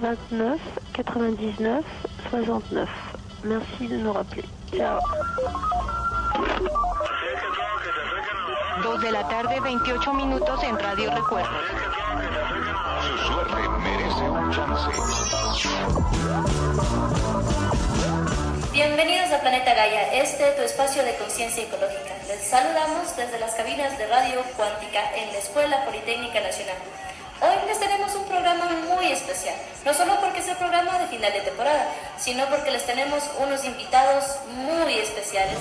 29 99 69. Merci de nous rappeler. Ciao. 2 de la tarde, 28 minutos en Radio Recuerdo. Su suerte merece un chance. Bienvenidos a Planeta Gaia, tu espacio de conciencia ecológica. Les saludamos desde las cabinas de Radio Cuántica en la Escuela Politécnica Nacional. Hoy les tenemos un programa muy especial, no solo porque es el programa de final de temporada, sino porque les tenemos unos invitados muy especiales.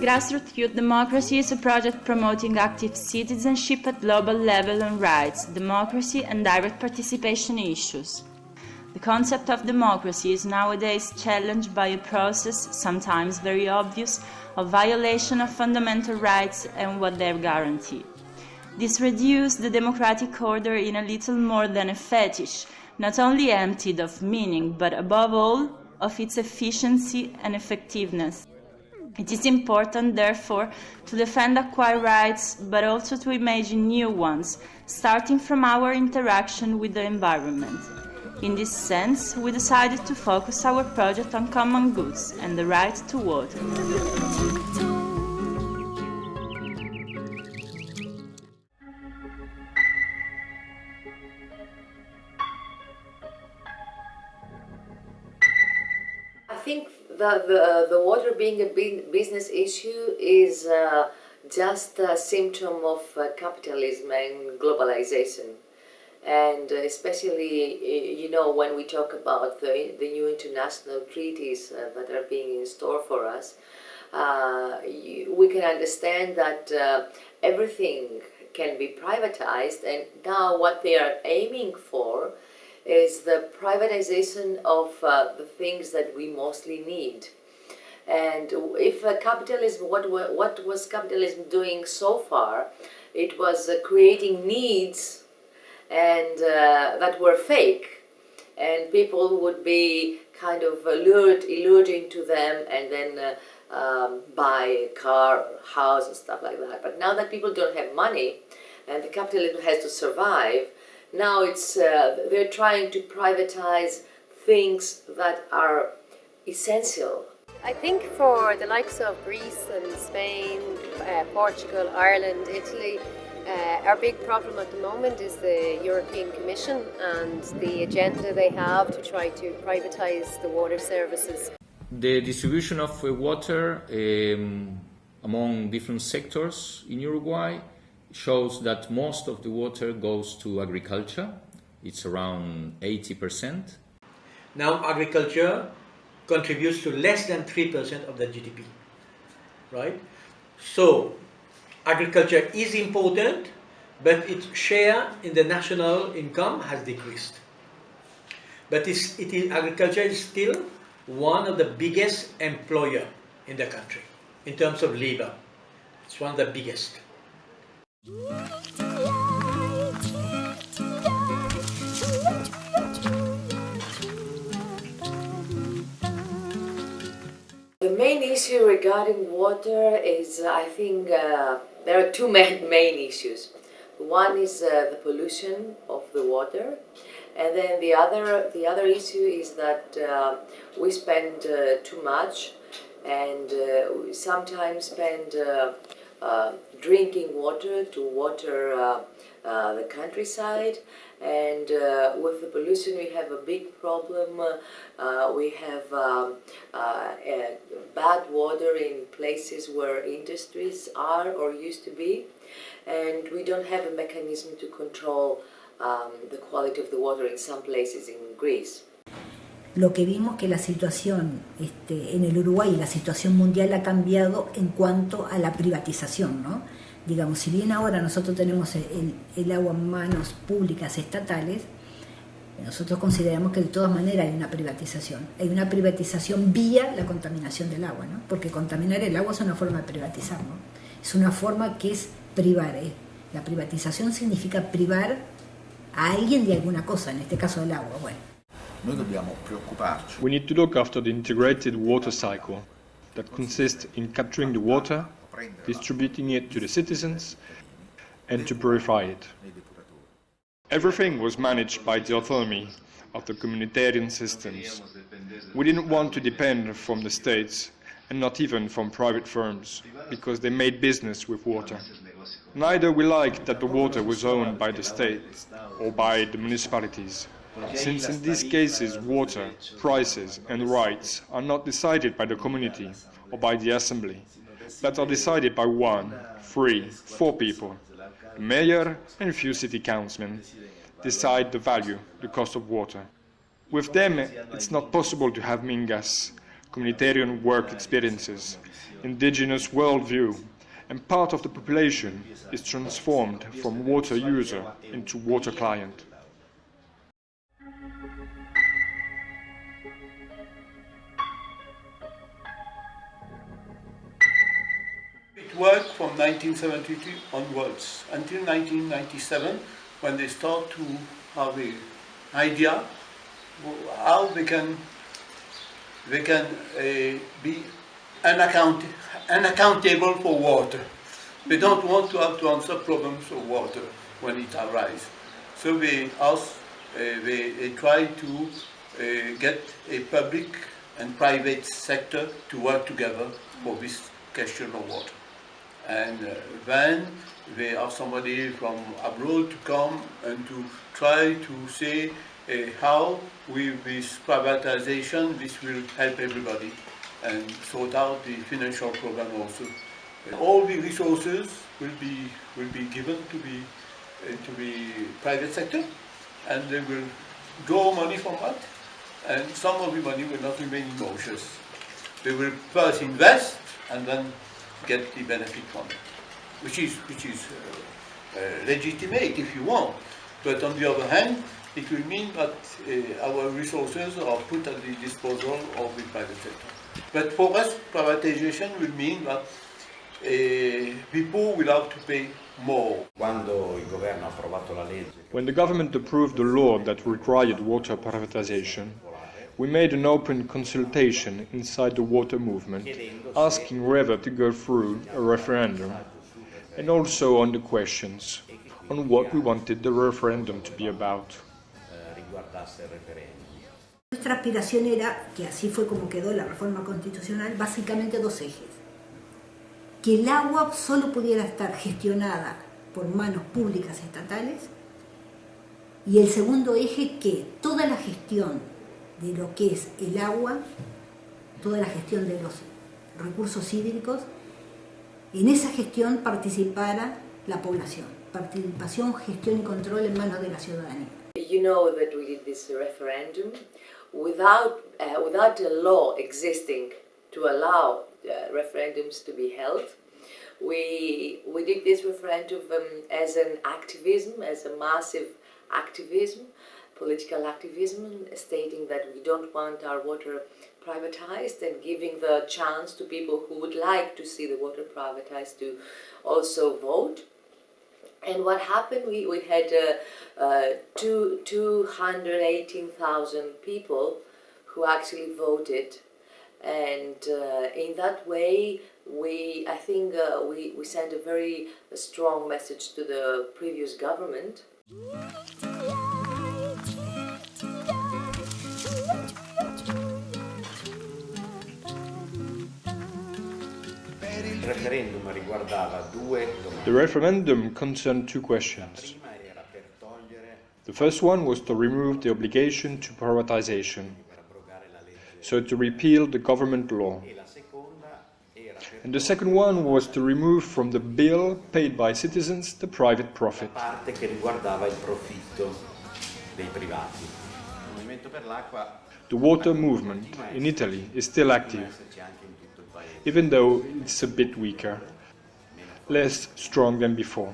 Grassroot Youth Democracy is a project promoting active citizenship at global level on rights, democracy and direct participation issues. The concept of democracy is nowadays challenged by a process, sometimes very obvious, of violation of fundamental rights and what they guarantee. This reduced the democratic order in a little more than a fetish, not only emptied of meaning, but above all, of its efficiency and effectiveness. It is important, therefore, to defend acquired rights, but also to imagine new ones, starting from our interaction with the environment. In this sense, we decided to focus our project on common goods and the right to water. I think the water being a business issue is just a symptom of capitalism and globalization. And especially, when we talk about the new international treaties that are being in store for us, we can understand that everything can be privatized, and now what they are aiming for is the privatization of the things that we mostly need. And if capitalism, what was capitalism doing so far? It was creating needs and that were fake, and people would be kind of lured into them and then buy a car, house and stuff like that. But now that people don't have money and the capitalism has to survive, now they're trying to privatize things that are essential. I think for the likes of Greece and Spain, Portugal, Ireland, Italy, our big problem at the moment is the European Commission and the agenda they have to try to privatize the water services. The distribution of water among different sectors in Uruguay shows that most of the water goes to agriculture. It's around 80%. Now agriculture contributes to less than 3% of the GDP, right? So agriculture is important, but its share in the national income has decreased. But agriculture is still one of the biggest employer in the country in terms of labor. It's one of the biggest. The main issue regarding water is, I think, there are two main issues. One is the pollution of the water, and then the other issue is that we spend too much, and we sometimes spend drinking water to water the countryside, and with the pollution we have a big problem. We have bad water in places where industries are or used to be, and we don't have a mechanism to control the quality of the water in some places in Greece. Lo que vimos que la situación en el Uruguay, la situación mundial ha cambiado en cuanto a la privatización, ¿no? Digamos, si bien ahora nosotros tenemos el agua en manos públicas estatales, nosotros consideramos que de todas maneras hay una privatización. Hay una privatización vía la contaminación del agua, ¿no? Porque contaminar el agua es una forma de privatizar, ¿no? Es una forma que es privar, La privatización significa privar a alguien de alguna cosa, en este caso del agua. Bueno. Noi dobbiamo preoccuparci. We need to look after the integrated water cycle that consists in capturing the water, distributing it to the citizens, and to purify it. Everything was managed by the autonomy of the communitarian systems. We didn't want to depend from the states and not even from private firms, because they made business with water. Neither we liked that the water was owned by the state or by the municipalities, since in these cases water, prices and rights are not decided by the community or by the assembly, but are decided by 1, 3, 4 people. The mayor and a few city councilmen decide the value, the cost of water. With them, it's not possible to have mingas, communitarian work experiences, indigenous worldview, and part of the population is transformed from water user into water client. It worked from 1972 onwards until 1997, when they start to have an idea how they can be unaccountable for water. They don't want to have to answer problems of water when it arises. So they try to get a public and private sector to work together for this question of water. And then they have somebody from abroad to come and to try to say how with this privatization this will help everybody and sort out the financial problem also. All the resources will be given to the private sector, and they will draw money from that, and some of the money will not remain in Mauritius. They will first invest and then get the benefit from it, which is legitimate if you want. But on the other hand, it will mean that our resources are put at the disposal of the private sector. But for us, privatization will mean that people will have to pay more. When the government approved the law that required water privatization, we made an open consultation inside the water movement, asking whether to go through a referendum, and also on the questions, on what we wanted the referendum to be about. Nuestra aspiración era, que así fue como quedó la reforma constitucional, básicamente 2 ejes. Que el agua solo pudiera estar gestionada por manos públicas estatales, y el segundo eje, que toda la gestión de lo que es el agua, toda la gestión de los recursos hídricos, en esa gestión participara la población. Participación, gestión y control en manos de la ciudadanía. You know that we did this referendum without a law existing to allow referendums to be held. We did this referendum as an activism, as a massive activism, political activism, stating that we don't want our water privatized and giving the chance to people who would like to see the water privatized to also vote. And what happened, we had 218,000 people who actually voted, and in that way I think we sent a very strong message to the previous government. The referendum concerned 2 questions. The first one was to remove the obligation to privatization, so to repeal the government law. And the second one was to remove from the bill paid by citizens the private profit. The water movement in Italy is still active, even though it's a bit weaker, less strong than before.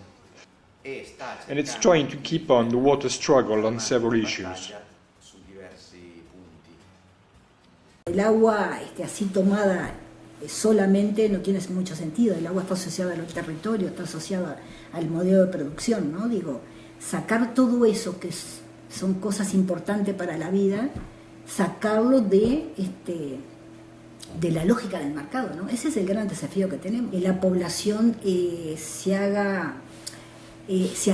And it's trying to keep on the water struggle on several issues. El agua así tomada solamente no tiene mucho sentido. El agua está asociada al territorio, está asociada al modelo de producción, ¿no? Digo, sacar todo eso que son cosas importantes para la vida, sacarlo de la lógica del mercado, ¿no? Ese es el gran desafío que tenemos. Que la población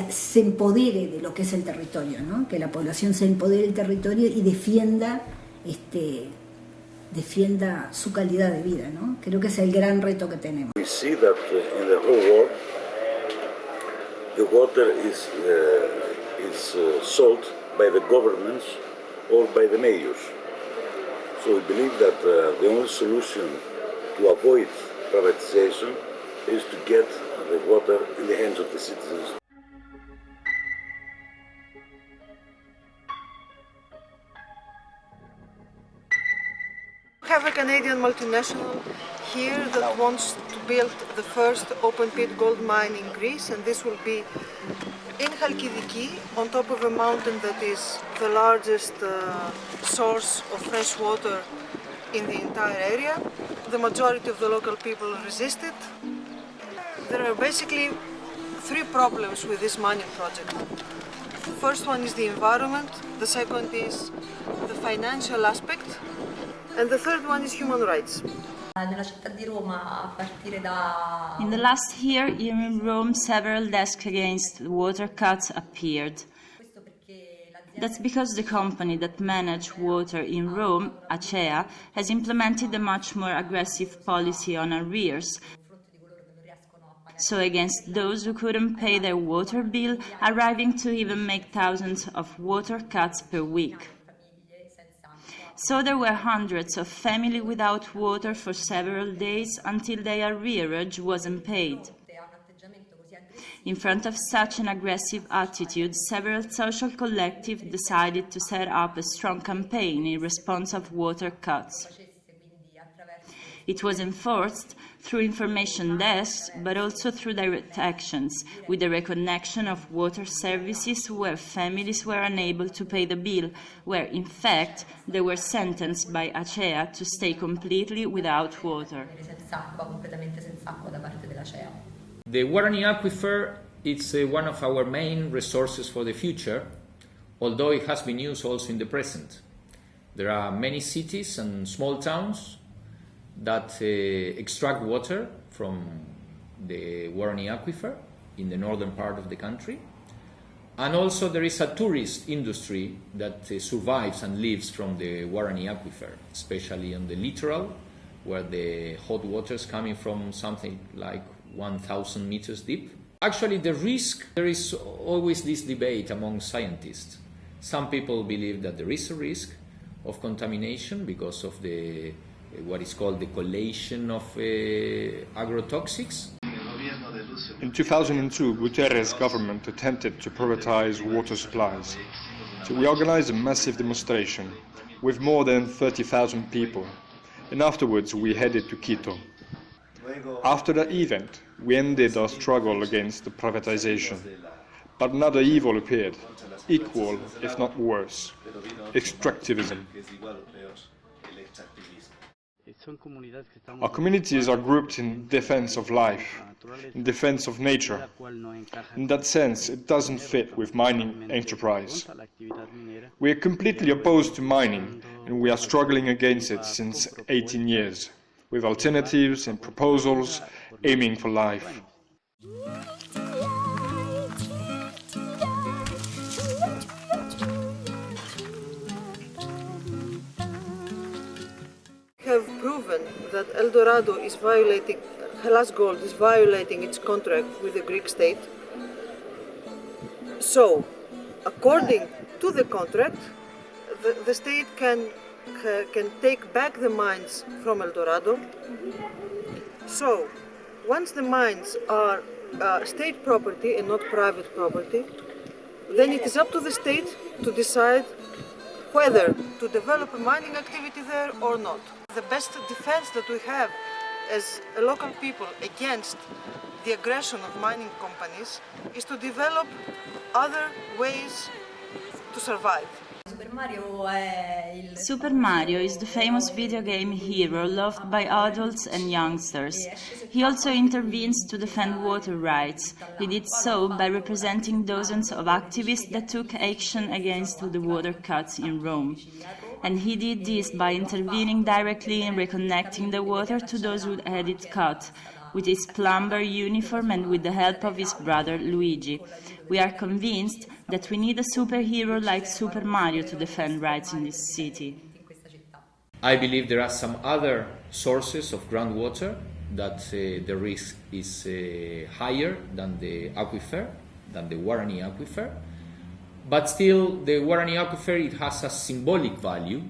se empodere de lo que es el territorio, ¿no? Que la población se empodere del territorio y defienda su calidad de vida, ¿no? Creo que es el gran reto que tenemos. We see that in the whole world, the water is sold by the governments or by the mayors. So we believe that the only solution to avoid privatization is to get the water in the hands of the citizens. We have a Canadian multinational here that wants to build the first open-pit gold mine in Greece, and this will be in Halkidiki, on top of a mountain that is the largest source of fresh water in the entire area. The majority of the local people resisted. There are basically three problems with this mining project. The first one is the environment, the second is the financial aspect, and the third one is human rights. In the last year, in Rome, several desks against water cuts appeared. That's because the company that manages water in Rome, Acqua, has implemented a much more aggressive policy on arrears. So against those who couldn't pay their water bill, arriving to even make thousands of water cuts per week. So there were hundreds of families without water for several days until their arrearage wasn't paid. In front of such an aggressive attitude, several social collectives decided to set up a strong campaign in response of water cuts. It was enforced through information desks, but also through direct actions, with the reconnection of water services where families were unable to pay the bill, where, in fact, they were sentenced by Acqua to stay completely without water. The Guarani Aquifer is one of our main resources for the future, although it has been used also in the present. There are many cities and small towns that extract water from the Guarani Aquifer in the northern part of the country. And also there is a tourist industry that survives and lives from the Guarani Aquifer, especially on the littoral, where the hot water is coming from something like 1,000 meters deep. Actually, the risk, there is always this debate among scientists. Some people believe that there is a risk of contamination because of the what is called the collation of agrotoxics. In 2002, Guterres' government attempted to privatize water supplies. So we organized a massive demonstration with more than 30,000 people, and afterwards we headed to Quito. After that event, we ended our struggle against the privatization. But another evil appeared, equal, if not worse: extractivism. Our communities are grouped in defense of life, in defense of nature. In that sense, it doesn't fit with mining enterprise. We are completely opposed to mining, and we are struggling against it since 18 years, with alternatives and proposals aiming for life. Have proven that El Dorado is violating, Hellas Gold is violating its contract with the Greek state. So, according to the contract, the state can take back the mines from El Dorado. So, once the mines are state property and not private property, then it is up to the state to decide whether to develop a mining activity there or not. The best defense that we have as a local people against the aggression of mining companies is to develop other ways to survive. Super Mario is the famous video game hero loved by adults and youngsters. He also intervenes to defend water rights. He did so by representing dozens of activists that took action against the water cuts in Rome. And he did this by intervening directly in reconnecting the water to those who had it cut, with his plumber uniform and with the help of his brother Luigi. We are convinced that we need a superhero like Super Mario to defend rights in this city. I believe there are some other sources of groundwater that the risk is higher than the aquifer, than the Guarani aquifer. But still, the Guarani aquifer, it has a symbolic value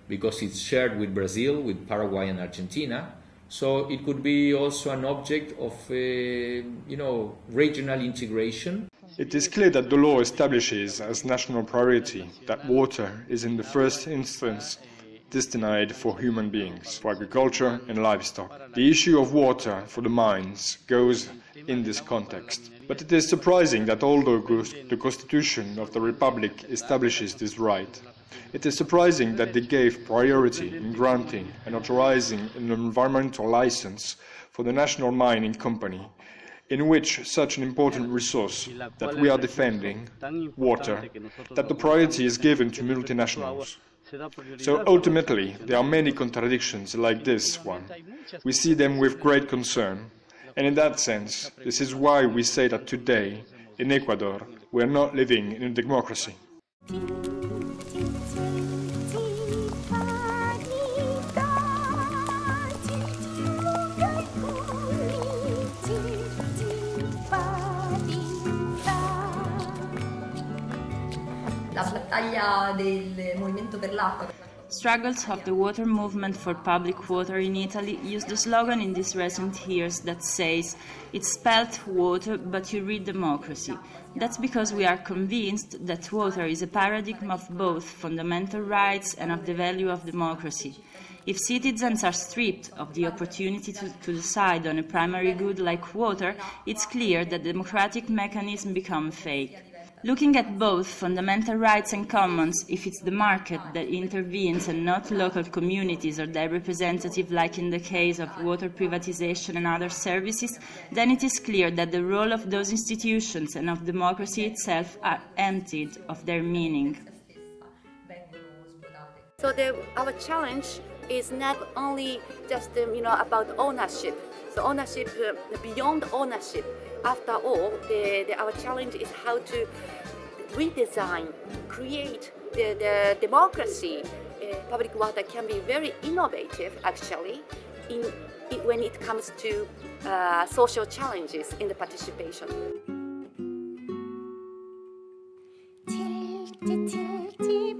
because it's shared with Brazil, with Paraguay and Argentina. So it could be also an object of, regional integration. It is clear that the law establishes as national priority that water is in the first instance destined for human beings, for agriculture and livestock. The issue of water for the mines goes in this context. But it is surprising that although the Constitution of the Republic establishes this right, it is surprising that they gave priority in granting and authorizing an environmental license for the national mining company, in which such an important resource that we are defending, water, that the priority is given to multinationals. So ultimately, there are many contradictions like this one. We see them with great concern, and in that sense, this is why we say that today, in Ecuador, we are not living in a democracy. Struggles of the water movement for public water in Italy use the slogan in these recent years that says, "It's spelled water, but you read democracy." That's because we are convinced that water is a paradigm of both fundamental rights and of the value of democracy. If citizens are stripped of the opportunity to decide on a primary good like water, it's clear that democratic mechanisms become fake. Looking at both fundamental rights and commons, if it's the market that intervenes and not local communities or their representative, like in the case of water privatization and other services, then it is clear that the role of those institutions and of democracy itself are emptied of their meaning. So our challenge is not only just about ownership. So ownership, beyond ownership. After all, our challenge is how to redesign, create the democracy. Public water can be very innovative, actually, when it comes to social challenges in the participation. tilty, tilty,